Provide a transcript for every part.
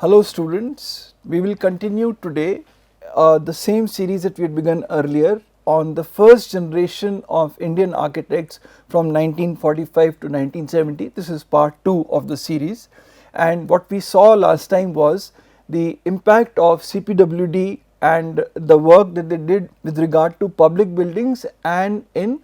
Hello students, we will continue today the same series that we had begun earlier on the first generation of Indian architects from 1945 to 1970. This is part 2 of the series, and what we saw last time was the impact of CPWD and the work that they did with regard to public buildings and in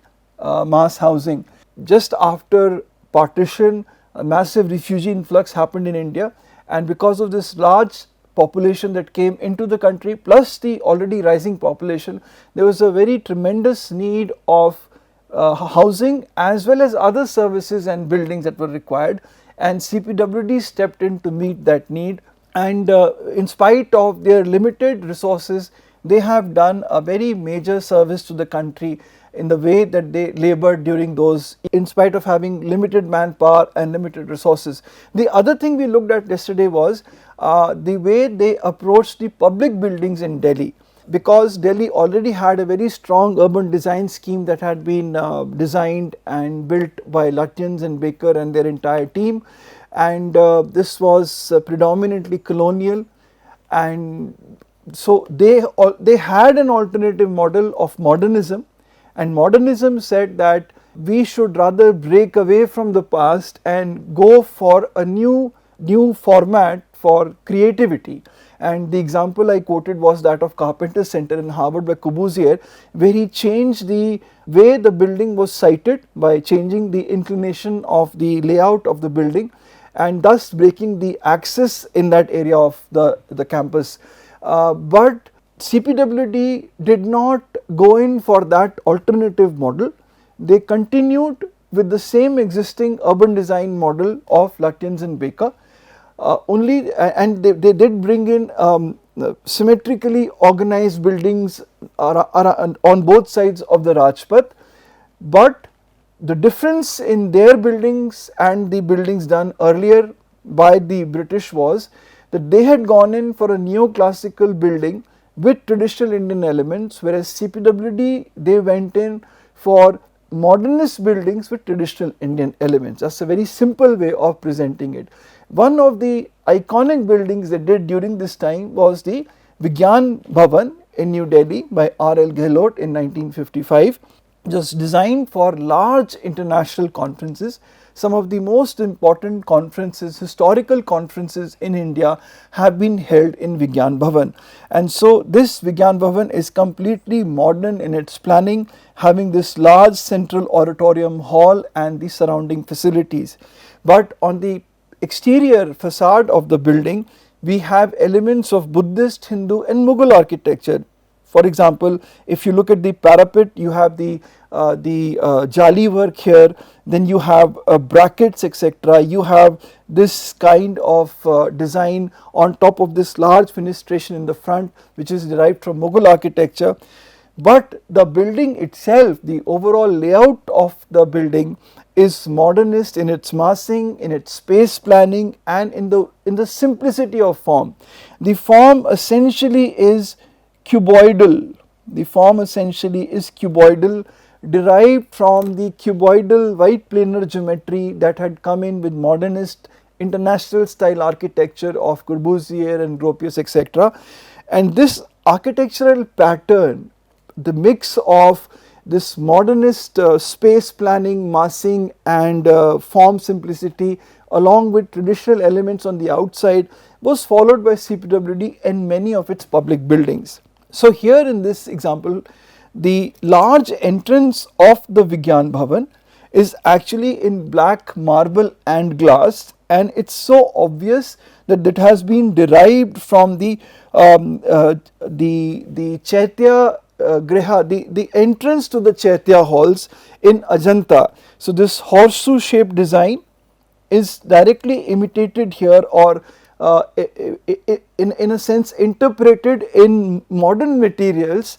mass housing. Just after partition, a massive refugee influx happened in India, and because of this large population that came into the country plus the already rising population, there was a very tremendous need of housing as well as other services and buildings that were required, and CPWD stepped in to meet that need, and in spite of their limited resources, they have done a very major service to the country in the way that they labored during those, in spite of having limited manpower and limited resources. The other thing we looked at yesterday was the way they approached the public buildings in Delhi, because Delhi already had a very strong urban design scheme that had been designed and built by Lutyens and Baker and their entire team, and this was predominantly colonial, and so they had an alternative model of modernism. And modernism said that we should rather break away from the past and go for a new format for creativity. And the example I quoted was that of Carpenter Center in Harvard by Corbusier, where he changed the way the building was sited by changing the inclination of the layout of the building, and thus breaking the axis in that area of the campus. But CPWD did not go in for that alternative model. They continued with the same existing urban design model of Lutyens and Baker, and they did bring in symmetrically organized buildings on both sides of the Rajpath, but the difference in their buildings and the buildings done earlier by the British was that they had gone in for a neoclassical building with traditional Indian elements, whereas CPWD, they went in for modernist buildings with traditional Indian elements. That's a very simple way of presenting it. One of the iconic buildings they did during this time was the Vigyan Bhavan in New Delhi by R.L. Gehlot in 1955, just designed for large international conferences. Some of the most important conferences, historical conferences in India, have been held in Vigyan Bhavan. And so this Vigyan Bhavan is completely modern in its planning, having this large central auditorium hall and the surrounding facilities. But on the exterior facade of the building, we have elements of Buddhist, Hindu and Mughal architecture. For example, if you look at the parapet, you have the jali work here, then you have brackets, etc. You have this kind of design on top of this large fenestration in the front, which is derived from Mughal architecture. But the building itself, the overall layout of the building is modernist in its massing, in its space planning, and in the simplicity of form. The form essentially is cuboidal. The form essentially is cuboidal, derived from the cuboidal white planar geometry that had come in with modernist international style architecture of Corbusier and Gropius, etc. And this architectural pattern, the mix of this modernist space planning, massing and form simplicity along with traditional elements on the outside, was followed by CPWD in many of its public buildings. So here in this example, the large entrance of the Vigyan Bhavan is actually in black marble and glass, and it's so obvious that it has been derived from the Chaitya Griha, the entrance to the Chaitya halls in Ajanta. So this horseshoe shaped design is directly imitated here, or in a sense interpreted in modern materials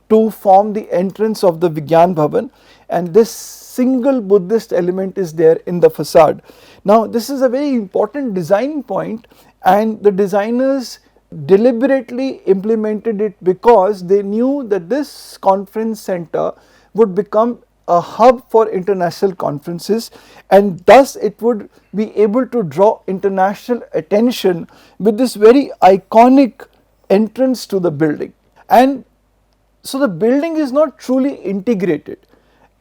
to form the entrance of the Vigyan Bhavan, and this single Buddhist element is there in the facade. Now this is a very important design point, and the designers deliberately implemented it because they knew that this conference center would become a hub for international conferences, and thus it would be able to draw international attention with this very iconic entrance to the building. And so the building is not truly integrated.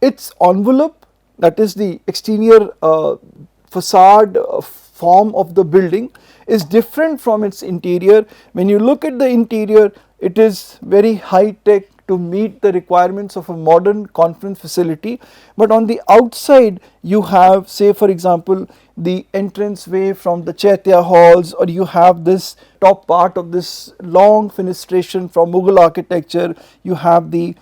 Its envelope, that is the exterior facade form of the building, is different from its interior. When you look at the interior, it is very high tech to meet the requirements of a modern conference facility, but on the outside you have, say for example, the entrance way from the Chaitya halls, or you have this top part of this long fenestration from Mughal architecture. You have the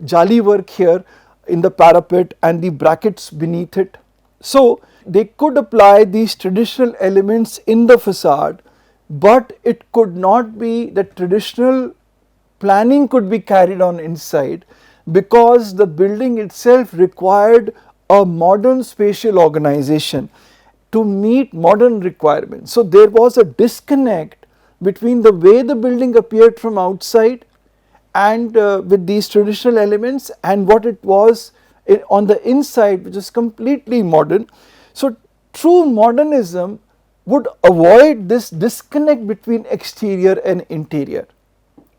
jali work here in the parapet and the brackets beneath it. So they could apply these traditional elements in the facade, but it could not be that traditional planning could be carried on inside, because the building itself required a modern spatial organization to meet modern requirements. So there was a disconnect between the way the building appeared from outside and with these traditional elements, and what it was on the inside, which is completely modern. So true modernism would avoid this disconnect between exterior and interior.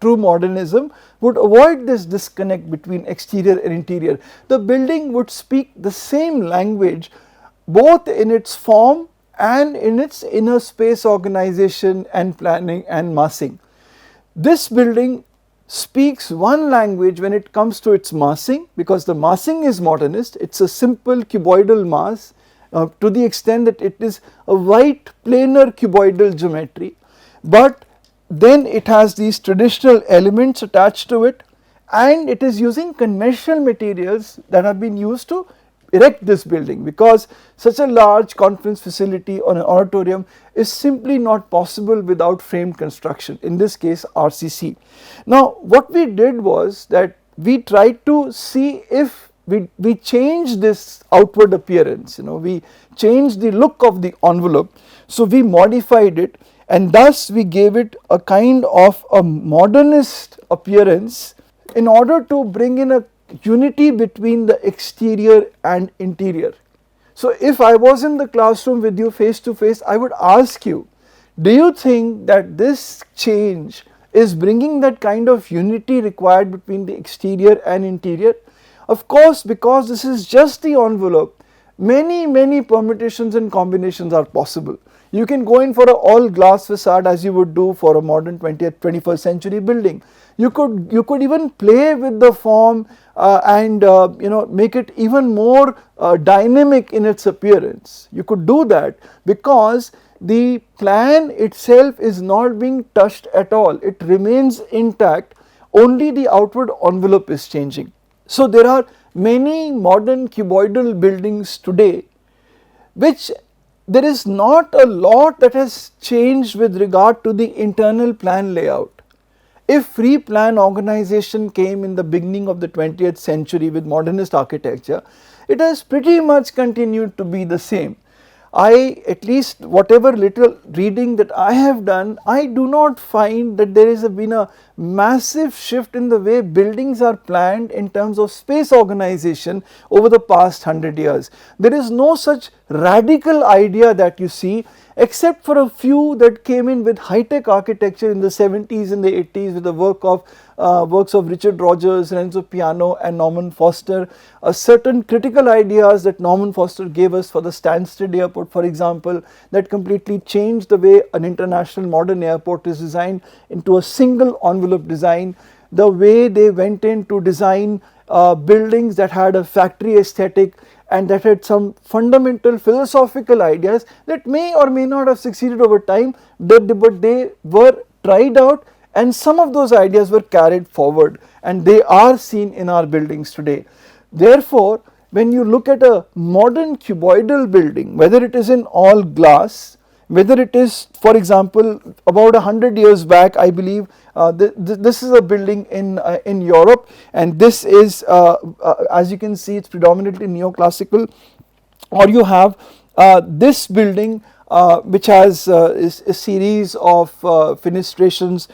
True modernism would avoid this disconnect between exterior and interior. The building would speak the same language both in its form and in its inner space organization and planning and massing. This building speaks one language when it comes to its massing, because the massing is modernist. It is a simple cuboidal mass to the extent that it is a white planar cuboidal geometry, but then it has these traditional elements attached to it, and it is using conventional materials that have been used to erect this building, because such a large conference facility or an auditorium is simply not possible without framed construction, in this case RCC. Now what we did was that we tried to see if we changed this outward appearance, we changed the look of the envelope. So we modified it, and thus we gave it a kind of a modernist appearance in order to bring in a unity between the exterior and interior. So if I was in the classroom with you face to face, I would ask you, do you think that this change is bringing that kind of unity required between the exterior and interior? Of course, because this is just the envelope, many permutations and combinations are possible. You can go in for an all glass facade as you would do for a modern 20th 21st century building. You could even play with the form and make it even more dynamic in its appearance. You could do that because the plan itself is not being touched at all. It remains intact, only the outward envelope is changing. So there are many modern cuboidal buildings today which there is not a lot that has changed with regard to the internal plan layout. If free plan organization came in the beginning of the 20th century with modernist architecture, it has pretty much continued to be the same. At least whatever little reading that I have done, I do not find that there has been a massive shift in the way buildings are planned in terms of space organization over the past 100 years. There is no such radical idea that you see, except for a few that came in with high-tech architecture in the 70s and the 80s with the works of Richard Rogers, Renzo Piano and Norman Foster. Certain critical ideas that Norman Foster gave us for the Stansted Airport, for example, that completely changed the way an international modern airport is designed into a single envelope design. The way they went in to design buildings that had a factory aesthetic and that had some fundamental philosophical ideas that may or may not have succeeded over time, but they were tried out, and some of those ideas were carried forward and they are seen in our buildings today. Therefore, when you look at a modern cuboidal building, whether it is in all glass, whether it is, for example, about 100 years back, I believe this is a building in Europe, and this is as you can see, it's predominantly neoclassical. Or you have this building which has is a series of fenestrations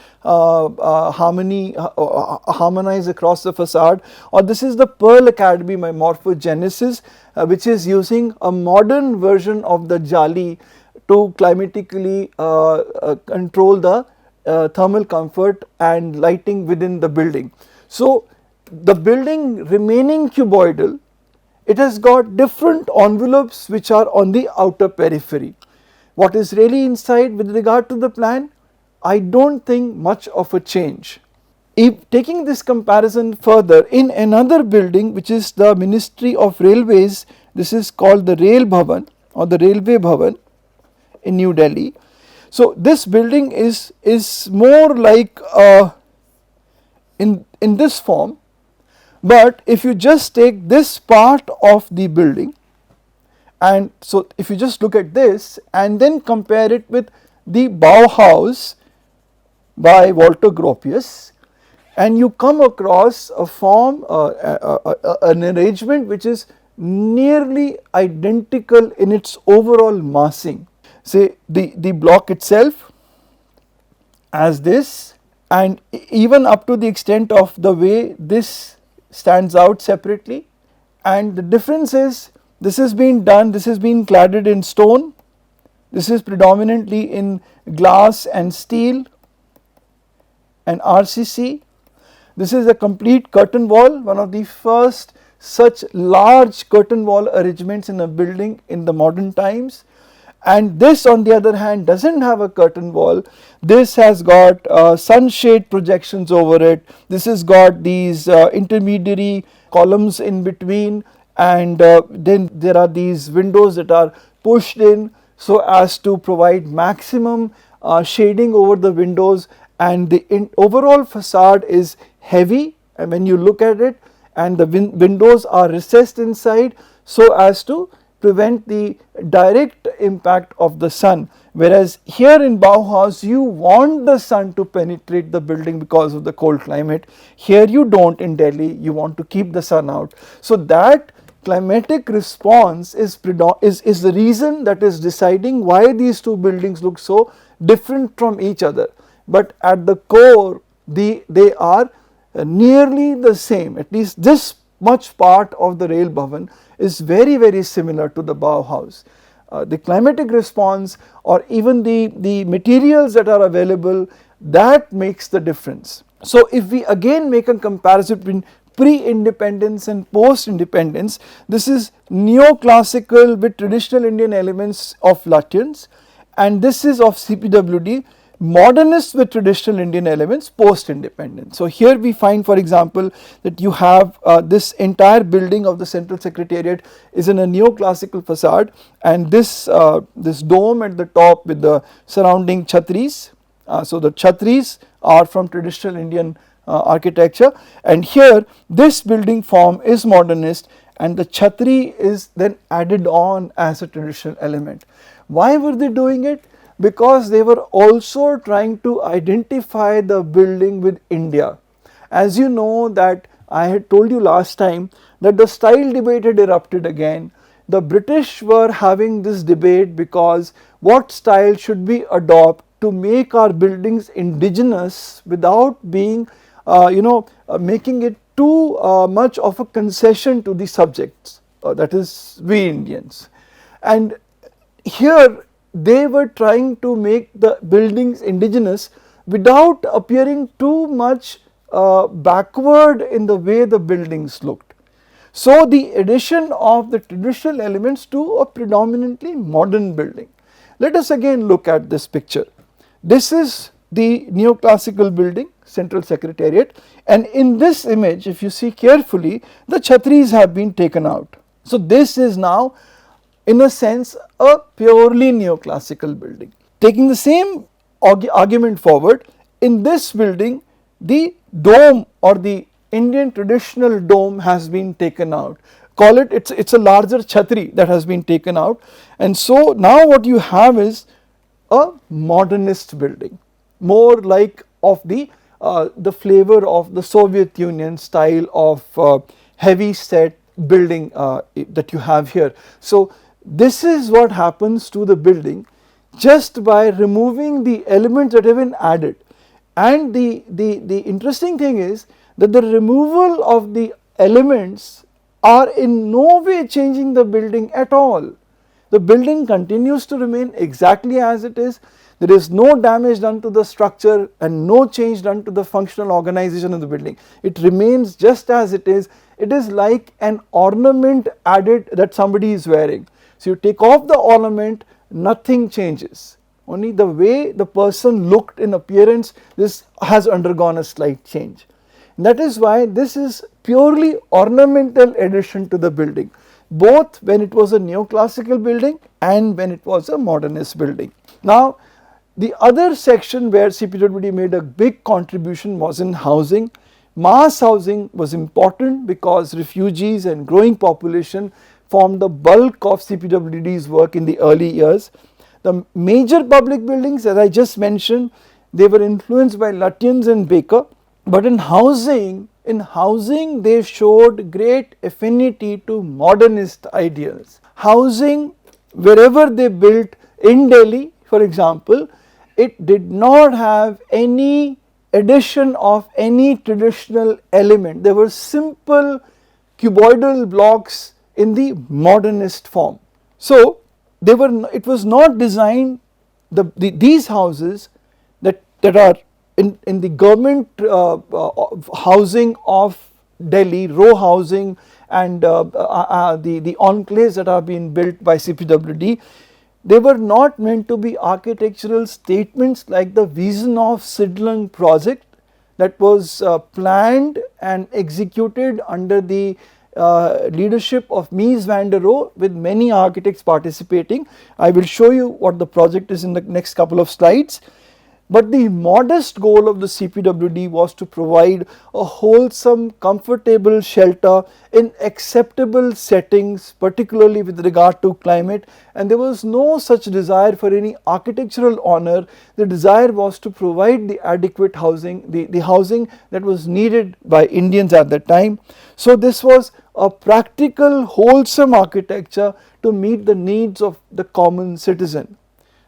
harmonized across the facade, or this is the Pearl Academy by Morphogenesis, which is using a modern version of the jali to climatically control the thermal comfort and lighting within the building. So the building remaining cuboidal, it has got different envelopes which are on the outer periphery. What is really inside with regard to the plan, I do not think much of a change. If taking this comparison further, in another building which is the Ministry of Railways, this is called the Rail Bhavan or the Railway Bhavan in New Delhi. So this building is more like in this form, but if you just take this part of the building, and so if you just look at this and then compare it with the Bauhaus by Walter Gropius, and you come across a form, an arrangement which is nearly identical in its overall massing. Say the block itself as this, and even up to the extent of the way this stands out separately, and the difference is this has been done, this has been cladded in stone, this is predominantly in glass and steel and RCC. This is a complete curtain wall, one of the first such large curtain wall arrangements in a building in the modern times. And this on the other hand does not have a curtain wall. This has got sunshade projections over it, this has got these intermediary columns in between, and then there are these windows that are pushed in so as to provide maximum shading over the windows, and the overall facade is heavy, and when you look at it, and the windows are recessed inside so as to prevent the direct impact of the sun, whereas here in Bauhaus you want the sun to penetrate the building because of the cold climate. Here you do not in Delhi, you want to keep the sun out. So that climatic response is the reason that is deciding why these two buildings look so different from each other, but at the core they are nearly the same. At least this much part of the Rail Bhavan is very similar to the Bauhaus. The climatic response or even the materials that are available, that makes the difference. So if we again make a comparison between pre-independence and post-independence, this is neoclassical with traditional Indian elements of Lutyens, and this is of CPWD, modernist with traditional Indian elements post-independence. So here we find, for example, that you have this entire building of the Central Secretariat is in a neoclassical facade, and this dome at the top with the surrounding chhatris. So the chhatris are from traditional Indian architecture, and here this building form is modernist, and the chhatri is then added on as a traditional element. Why were they doing it? Because they were also trying to identify the building with India. As you know that I had told you last time that the style debate had erupted again. The British were having this debate because what style should we adopt to make our buildings indigenous without being making it too much of a concession to the subjects, that is we Indians. And here they were trying to make the buildings indigenous without appearing too much backward in the way the buildings looked. So the addition of the traditional elements to a predominantly modern building. Let us again look at this picture. This is the neoclassical building, Central Secretariat, and in this image, if you see carefully, the chhatris have been taken out. So this is now in a sense a purely neoclassical building. Taking the same argument forward, in this building the dome or the Indian traditional dome has been taken out. Call it, it's a larger chhatri that has been taken out, and so now what you have is a modernist building, more like of the flavor of the Soviet Union style of heavy set building that you have here. So this is what happens to the building just by removing the elements that have been added. And the interesting thing is that the removal of the elements are in no way changing the building at all. The building continues to remain exactly as it is. There is no damage done to the structure and no change done to the functional organization of the building. It remains just as it is. It is like an ornament added that somebody is wearing. So you take off the ornament, nothing changes. Only the way the person looked in appearance, this has undergone a slight change. And that is why this is purely ornamental addition to the building, both when it was a neoclassical building and when it was a modernist building. Now, the other section where CPWD made a big contribution was in housing. Mass housing was important because refugees and growing population formed the bulk of CPWD's work in the early years. The major public buildings, as I just mentioned, they were influenced by Lutyens and Baker, but in housing they showed great affinity to modernist ideals. Housing, wherever they built in Delhi, for example, it did not have any addition of any traditional element. There were simple cuboidal blocks in the modernist form. So it was not designed, these houses that are in the government housing of Delhi, row housing, and the enclaves that are being built by CPWD, they were not meant to be architectural statements like the Wiesenhof Siedlung project that was planned and executed under the leadership of Mies van der Rohe, with many architects participating. I will show you what the project is in the next couple of slides. But the modest goal of the CPWD was to provide a wholesome, comfortable shelter in acceptable settings, particularly with regard to climate, and there was no such desire for any architectural honor. The desire was to provide the adequate housing, the housing that was needed by Indians at that time. So this was a practical, wholesome architecture to meet the needs of the common citizen.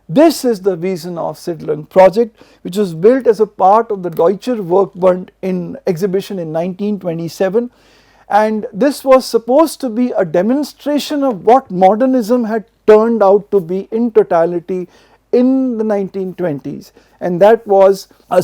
This is the Wiesenhof Siedlung project, which was built as a part of the Deutscher Werkbund exhibition in 1927, and this was supposed to be a demonstration of what modernism had turned out to be in totality in the 1920s, and that was a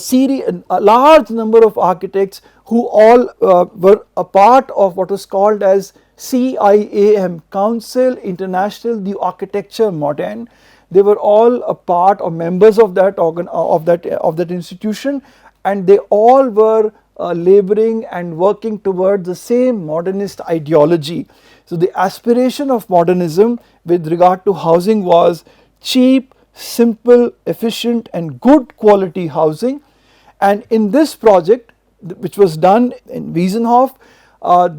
large number of architects who all were a part of what was called as CIAM, Council International de Architecture Moderne. They were all a part or members of that institution, and they all were laboring and working towards the same modernist ideology. So the aspiration of modernism with regard to housing was cheap, simple, efficient and good quality housing. And in this project, which was done in Wiesenhof,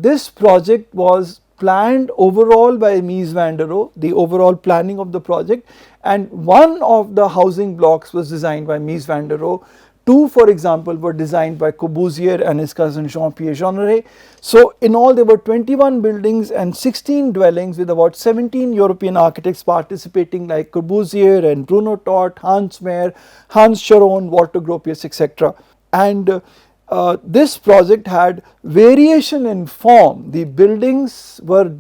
this project was planned overall by Mies van der Rohe, the overall planning of the project, and one of the housing blocks was designed by Mies van der Rohe. Two, for example, were designed by Corbusier and his cousin Jean-Pierre Jeanneret. So in all there were 21 buildings and 16 dwellings, with about 17 European architects participating like Corbusier and Bruno Taut, Hans Mayer, Hans Scharoun, Walter Gropius, etc. And this project had variation in form. The buildings were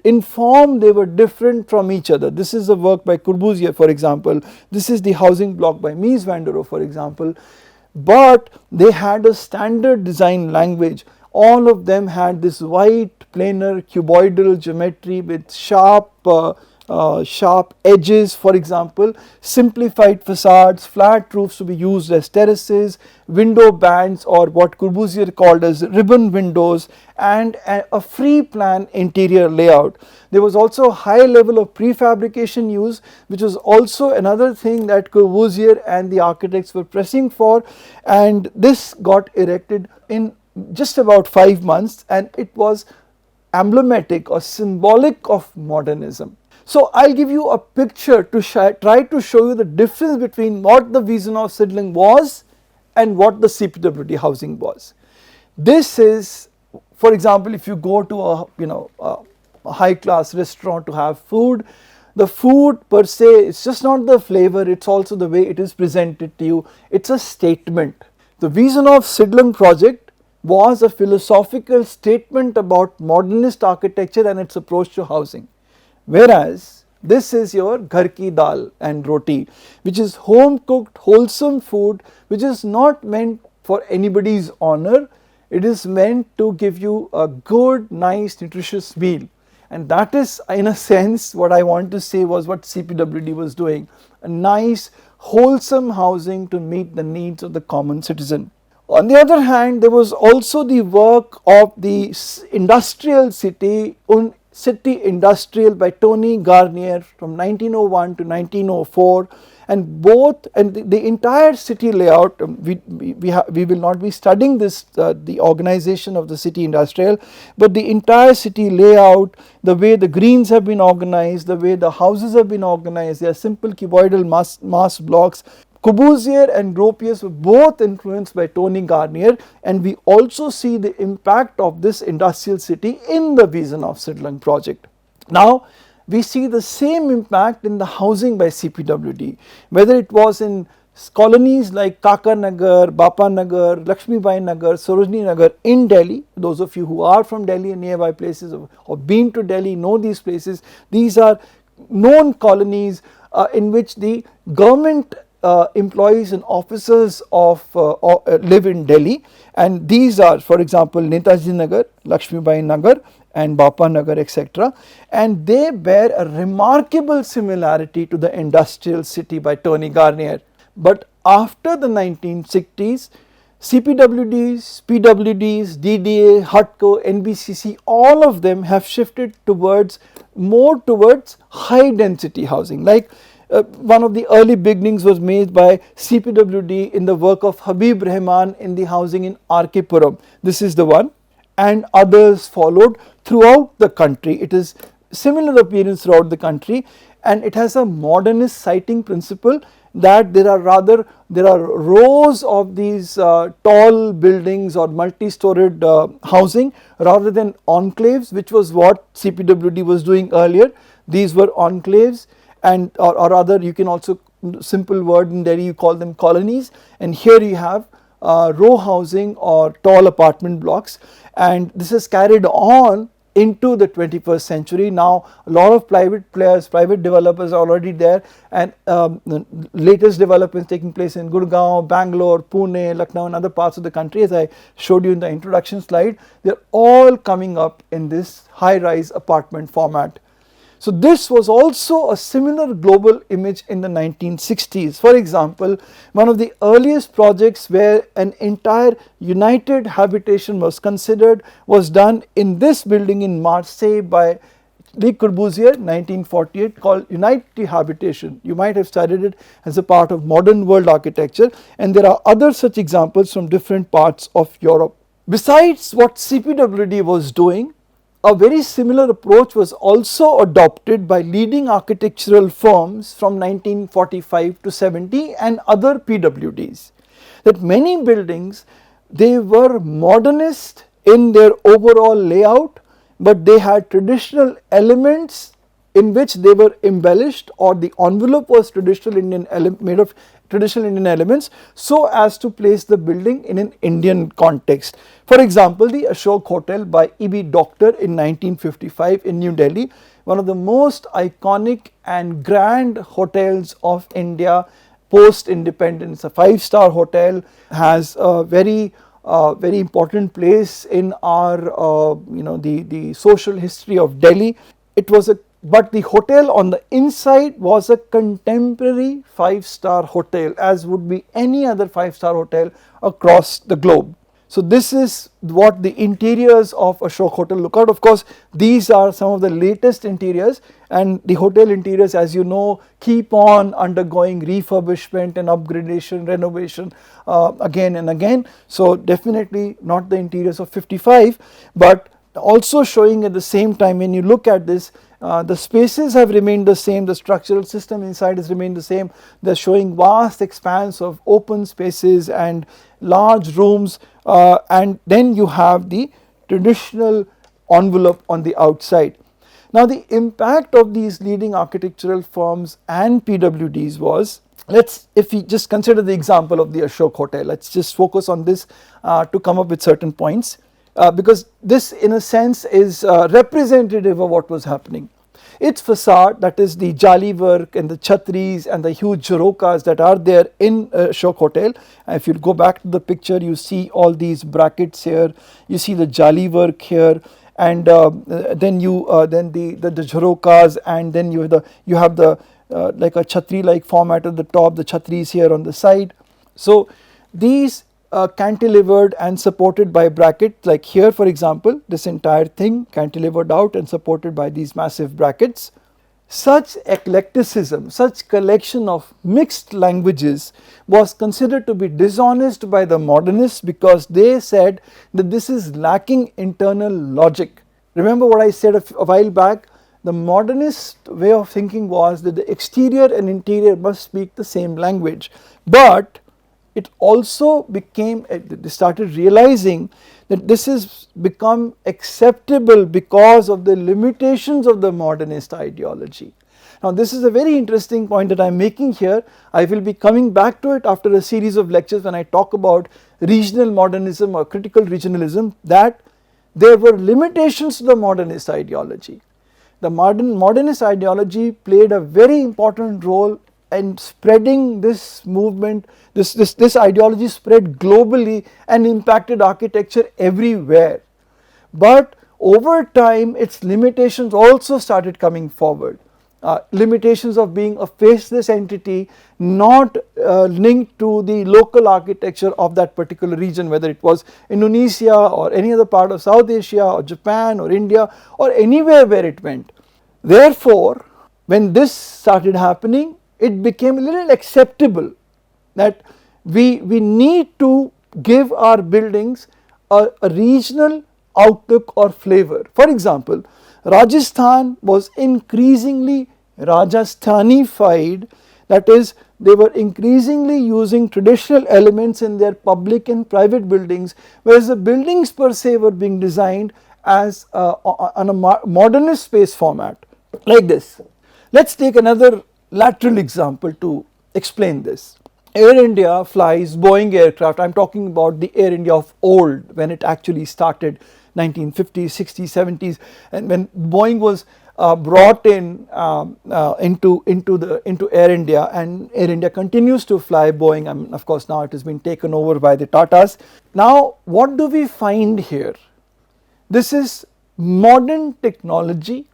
in form, they were different from each other. This is a work by Corbusier, for example. This is the housing block by Mies van der Rohe, for example. But they had a standard design language. All of them had this white planar cuboidal geometry with sharp edges, for example, simplified facades, flat roofs to be used as terraces, window bands or what Corbusier called as ribbon windows, and a free plan interior layout. There was also a high level of prefabrication use, which was also another thing that Corbusier and the architects were pressing for, and this got erected in just about 5 months, and it was emblematic or symbolic of modernism. So I will give you a picture to try to show you the difference between what the Wiesenhof Siedlung was and what the CPWD housing was. This is, for example, if you go to a high class restaurant to have food, The food per se, it's just not the flavor, it's also the way it is presented to you. It's a statement. The vision of Sidlung project was a philosophical statement about modernist architecture and its approach to housing. Whereas this is your ghar ki dal and roti, which is home cooked wholesome food, which is not meant for anybody's honor. It is meant to give you a good, nice, nutritious meal. And that is, in a sense, what I want to say was what CPWD was doing. A nice, wholesome housing to meet the needs of the common citizen. On the other hand, there was also the work of the industrial city, City Industrial by Tony Garnier from 1901 to 1904, and the entire city layout, we will not be studying this, the organization of the City Industrial, but the entire city layout, the way the greens have been organized, the way the houses have been organized, they are simple cuboidal mass blocks. Corbusier and Gropius were both influenced by Tony Garnier, and we also see the impact of this industrial city in the vision of Sidlung project. Now we see the same impact in the housing by CPWD, whether it was in colonies like Kaka Nagar, Bapa Nagar, Lakshmi Bai Nagar, Sarojini Nagar in Delhi. Those of you who are from Delhi and nearby places or been to Delhi know these places. These are known colonies in which the government employees and officers live in Delhi, and these are, for example, Netaji Nagar, Lakshmi Bai Nagar and Bapa Nagar, etc., and they bear a remarkable similarity to the industrial city by Tony Garnier. But after the 1960s, CPWDs, PWDs, DDA, HUTCO, NBCC, all of them have shifted more towards high density housing. Like one of the early beginnings was made by CPWD in the work of Habib Rahman in the housing in RK Puram. This is the one, and others followed throughout the country. It is similar appearance throughout the country, and it has a modernist siting principle that there are rows of these tall buildings or multi-storied housing rather than enclaves, which was what CPWD was doing earlier. These were enclaves, and or rather you can also, simple word in Delhi, you call them colonies, and here you have row housing or tall apartment blocks, and this is carried on into the 21st century. Now a lot of private players, private developers are already there, and the latest developments taking place in Gurgaon, Bangalore, Pune, Lucknow and other parts of the country, as I showed you in the introduction slide. They are all coming up in this high rise apartment format. So this was also a similar global image in the 1960s. For example, one of the earliest projects where an entire united habitation was considered was done in this building in Marseille by Le Corbusier, 1948, called Unity Habitation. You might have studied it as a part of modern world architecture, and there are other such examples from different parts of Europe. Besides what CPWD was doing, a very similar approach was also adopted by leading architectural firms from 1945 to 70 and other PWDs. That many buildings, they were modernist in their overall layout, but they had traditional elements in which they were embellished, or the envelope was traditional Indian made of traditional Indian elements, so as to place the building in an Indian context. For example, the Ashok Hotel by E.B. Doctor in 1955 in New Delhi, one of the most iconic and grand hotels of India post independence. A 5-star hotel, has a very important place in our the social history of Delhi. But the hotel on the inside was a contemporary 5-star hotel, as would be any other 5-star hotel across the globe. So this is what the interiors of Ashok Hotel look out. Of course, these are some of the latest interiors, and the hotel interiors, as you know, keep on undergoing refurbishment and upgradation, renovation again and again. So definitely not the interiors of 55, but also showing at the same time, when you look at this, the spaces have remained the same, the structural system inside has remained the same. They are showing vast expanse of open spaces and large rooms, and then you have the traditional envelope on the outside. Now the impact of these leading architectural firms and PWDs was, if we just consider the example of the Ashok Hotel, let's just focus on this to come up with certain points, because this in a sense is representative of what was happening. Its facade, that is the jali work and the chhatris and the huge jharokas that are there in Ashok Hotel. If you go back to the picture, you see all these brackets here, you see the jali work here, and then the jharokas, and then you have the like a chhatri like format at the top, the chhatris here on the side. So these cantilevered and supported by brackets, like here for example, this entire thing cantilevered out and supported by these massive brackets. Such eclecticism, such collection of mixed languages was considered to be dishonest by the modernists, because they said that this is lacking internal logic. Remember what I said a while back, the modernist way of thinking was that the exterior and interior must speak the same language, but it also became, they started realizing that this has become acceptable because of the limitations of the modernist ideology. Now this is a very interesting point that I am making here. I will be coming back to it after a series of lectures when I talk about regional modernism or critical regionalism, that there were limitations to the modernist ideology. The modernist ideology played a very important role in spreading this movement. This ideology spread globally and impacted architecture everywhere. But over time its limitations also started coming forward. Limitations of being a faceless entity, not linked to the local architecture of that particular region, whether it was Indonesia or any other part of South Asia or Japan or India or anywhere where it went. Therefore, when this started happening, it became a little acceptable that we need to give our buildings a regional outlook or flavor. For example, Rajasthan was increasingly Rajasthanified, that is, they were increasingly using traditional elements in their public and private buildings, whereas the buildings per se were being designed as on a modernist space format like this. Let us take another lateral example to explain this. Air India flies Boeing aircraft. I am talking about the Air India of old, when it actually started 1950s, 60s, 70s, and when Boeing was brought in into Air India, and Air India continues to fly Boeing. I mean, of course now it has been taken over by the Tatas. Now what do we find here? This is modern technology.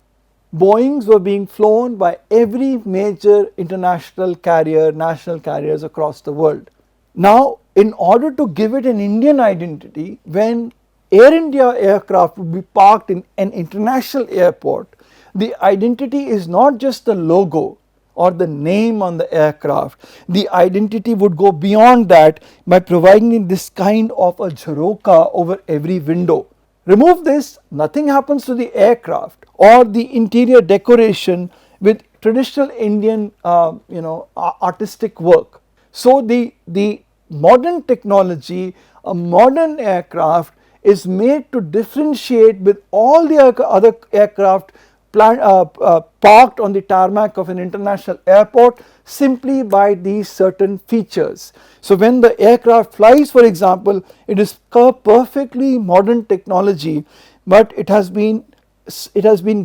Boeings were being flown by every major international carrier, national carriers across the world. Now in order to give it an Indian identity, when Air India aircraft would be parked in an international airport, the identity is not just the logo or the name on the aircraft. The identity would go beyond that by providing this kind of a jharoka over every window. Remove this, nothing happens to the aircraft or the interior decoration with traditional Indian artistic work. So the modern technology, a modern aircraft is made to differentiate with all the other aircraft parked on the tarmac of an international airport simply by these certain features. So when the aircraft flies, for example, it is perfectly modern technology, but it has been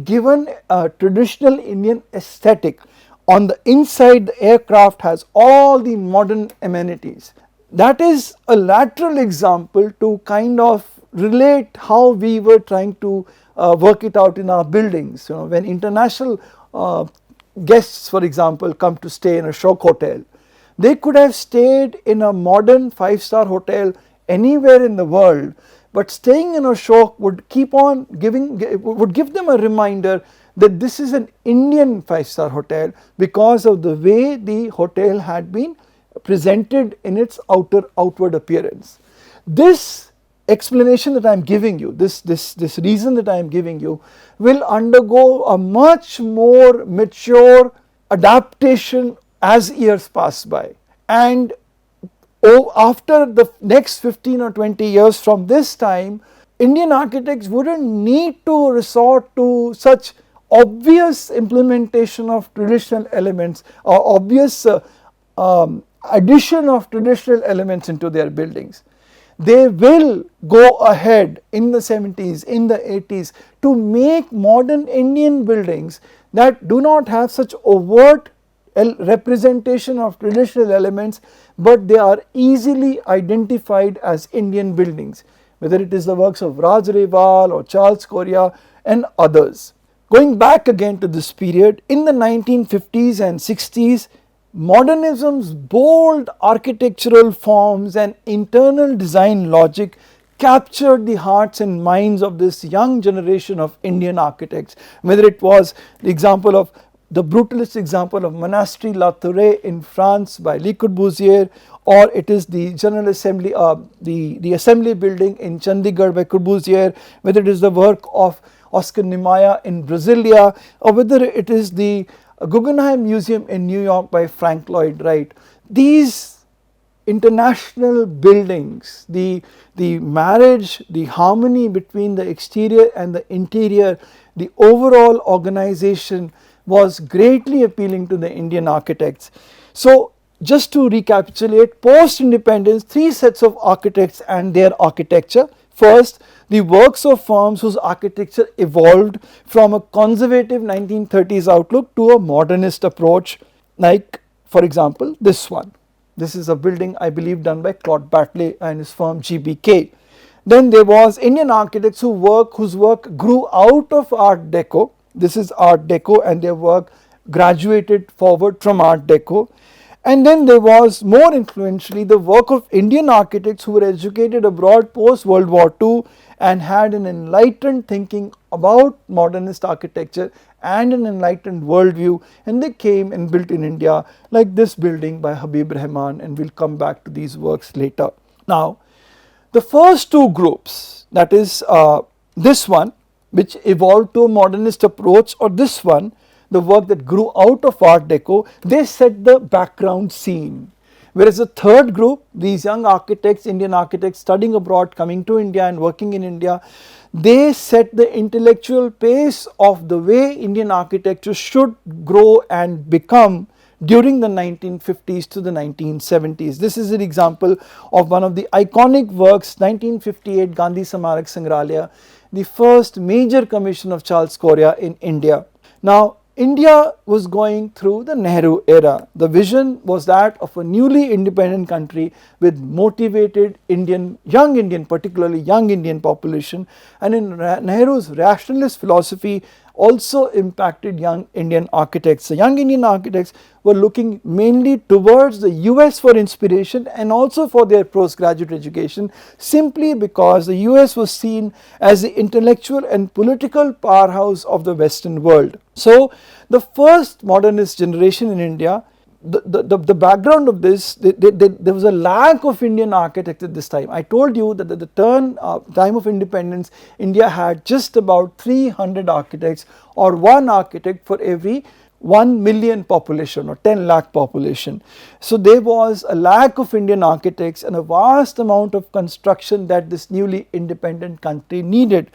given a traditional Indian aesthetic. On the inside, the aircraft has all the modern amenities. That is a lateral example to kind of relate how we were trying to work it out in our buildings. When international guests, for example, come to stay in a Ashok Hotel, they could have stayed in a modern 5-star hotel anywhere in the world, but staying in Ashok would give them a reminder that this is an Indian 5-star hotel because of the way the hotel had been presented in its outward appearance. This explanation that I am giving you, this reason that I am giving you, will undergo a much more mature adaptation as years pass by, and after the next 15 or 20 years from this time, Indian architects wouldn't need to resort to such obvious implementation of traditional elements or obvious addition of traditional elements into their buildings. They will go ahead in the 70s, in the 80s to make modern Indian buildings that do not have such overt representation of traditional elements, but they are easily identified as Indian buildings, whether it is the works of Raj Rewal or Charles Correa and others. Going back again to this period, in the 1950s and 60s, modernism's bold architectural forms and internal design logic captured the hearts and minds of this young generation of Indian architects, whether it was the example of the brutalist example of Monastery La Tourette in France by Le Corbusier, or it is the General Assembly, the Assembly building in Chandigarh by Corbusier, whether it is the work of Oscar Niemeyer in Brasilia, or whether it is the Guggenheim Museum in New York by Frank Lloyd Wright. These international buildings, the marriage, the harmony between the exterior and the interior, the overall organization was greatly appealing to the Indian architects. So just to recapitulate, post-independence, three sets of architects and their architecture. First, the works of firms whose architecture evolved from a conservative 1930s outlook to a modernist approach, like for example this one. This is a building I believe done by Claude Bartlett and his firm GBK. Then there was Indian architects whose work grew out of Art Deco. This is Art Deco, and their work graduated forward from Art Deco. And then there was more influentially the work of Indian architects who were educated abroad post World War II and had an enlightened thinking about modernist architecture and an enlightened worldview, and they came and built in India, like this building by Habib Rahman, and we'll come back to these works later. Now, the first two groups, that is this one which evolved to a modernist approach, or this one, the work that grew out of Art Deco, they set the background scene. Whereas the third group, these young architects, Indian architects studying abroad, coming to India and working in India, they set the intellectual pace of the way Indian architecture should grow and become during the 1950s to the 1970s. This is an example of one of the iconic works, 1958 Gandhi Samarak Sangrahalaya, the first major commission of Charles Correa in India. Now, India was going through the Nehru era. The vision was that of a newly independent country with motivated young Indian, particularly young Indian population, and in Nehru's rationalist philosophy also impacted young Indian architects. The young Indian architects were looking mainly towards the US for inspiration and also for their postgraduate education, simply because the US was seen as the intellectual and political powerhouse of the Western world. So the first modernist generation in India, the background of this, there was a lack of Indian architects at this time. I told you that at the time of independence, India had just about 300 architects, or one architect for every 1 million population or 10 lakh population. So there was a lack of Indian architects and a vast amount of construction that this newly independent country needed.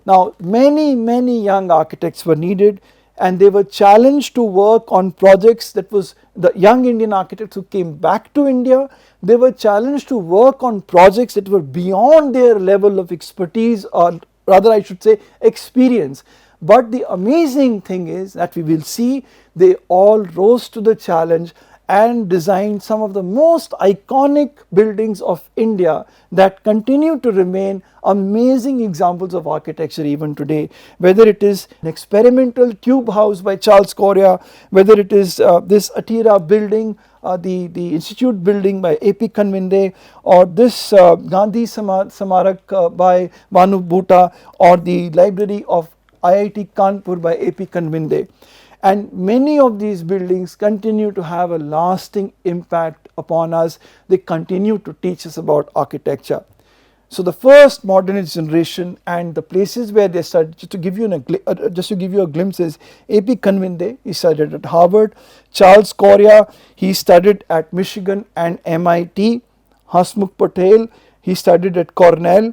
Now many young architects were needed, and they were challenged to work on projects that was the young Indian architects who came back to India. They were challenged to work on projects that were beyond their level of expertise, or rather I should say experience. But the amazing thing is that we will see they all rose to the challenge and designed some of the most iconic buildings of India that continue to remain amazing examples of architecture even today, whether it is an experimental tube house by Charles Correa, whether it is this Atira building, the Institute building by A.P. Kanvinde, or this Gandhi Samarak by Bhanu Bhuta, or the library of IIT Kanpur by A.P. Kanvinde. And many of these buildings continue to have a lasting impact upon us. They continue to teach us about architecture. So the first modernist generation and the places where they studied, just to give you a glimpse, is A.P. Kanvinde, he studied at Harvard. Charles Correa, he studied at Michigan and MIT. Hasmukh Patel, he studied at Cornell.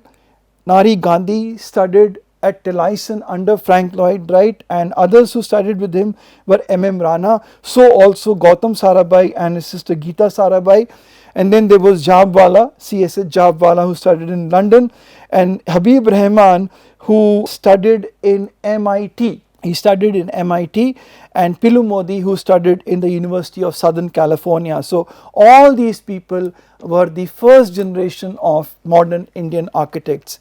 Nari Gandhi studied at Tilleyson under Frank Lloyd Wright, and others who studied with him were M.M. Rana, so also Gautam Sarabhai and his sister Geeta Sarabhai. And then there was Jhabwala, C.S.H. Jhabwala, who studied in London, and Habib Rahman, who studied in MIT. He studied in MIT, and Pilu Modi, who studied in the University of Southern California. So all these people were the first generation of modern Indian architects.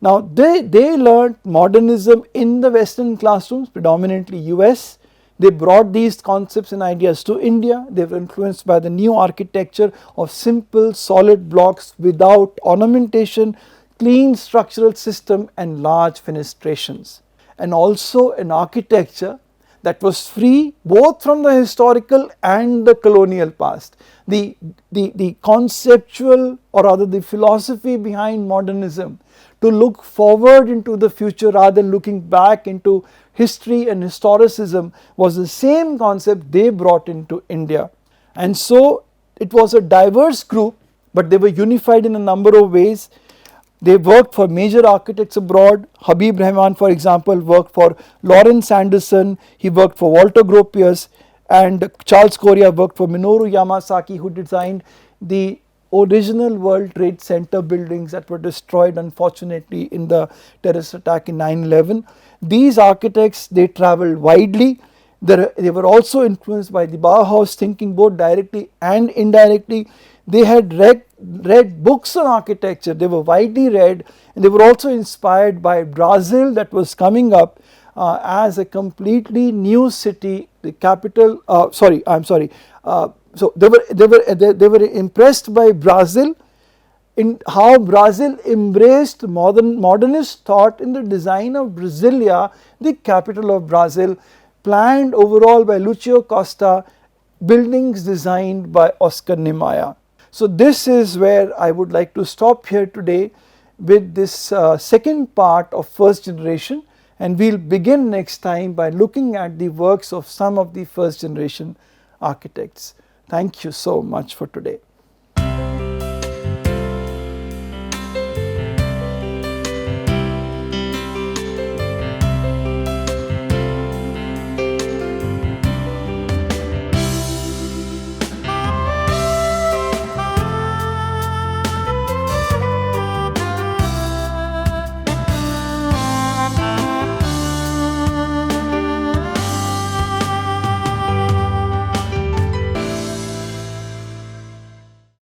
Now they learned modernism in the Western classrooms, predominantly US. They brought these concepts and ideas to India. They were influenced by the new architecture of simple solid blocks without ornamentation, clean structural system and large fenestrations. And also an architecture that was free both from the historical and the colonial past. The conceptual, or rather the philosophy behind modernism, to look forward into the future rather than looking back into history and historicism, was the same concept they brought into India. And so it was a diverse group, but they were unified in a number of ways. They worked for major architects abroad. Habib Rahman, for example, worked for Lawrence Anderson, he worked for Walter Gropius, and Charles Correa worked for Minoru Yamasaki, who designed the original World Trade Center buildings that were destroyed unfortunately in the terrorist attack in 9/11. These architects, they travelled widely. They were also influenced by the Bauhaus thinking both directly and indirectly. They had read books on architecture, they were widely read, and they were also inspired by Brazil that was coming up as a completely new city, the capital, so they were impressed by Brazil, in how Brazil embraced modernist thought in the design of Brasilia, the capital of Brazil, planned overall by Lucio Costa, buildings designed by Oscar Niemeyer. So this is where I would like to stop here today with this second part of first generation, and we will begin next time by looking at the works of some of the first generation architects. Thank you so much for today.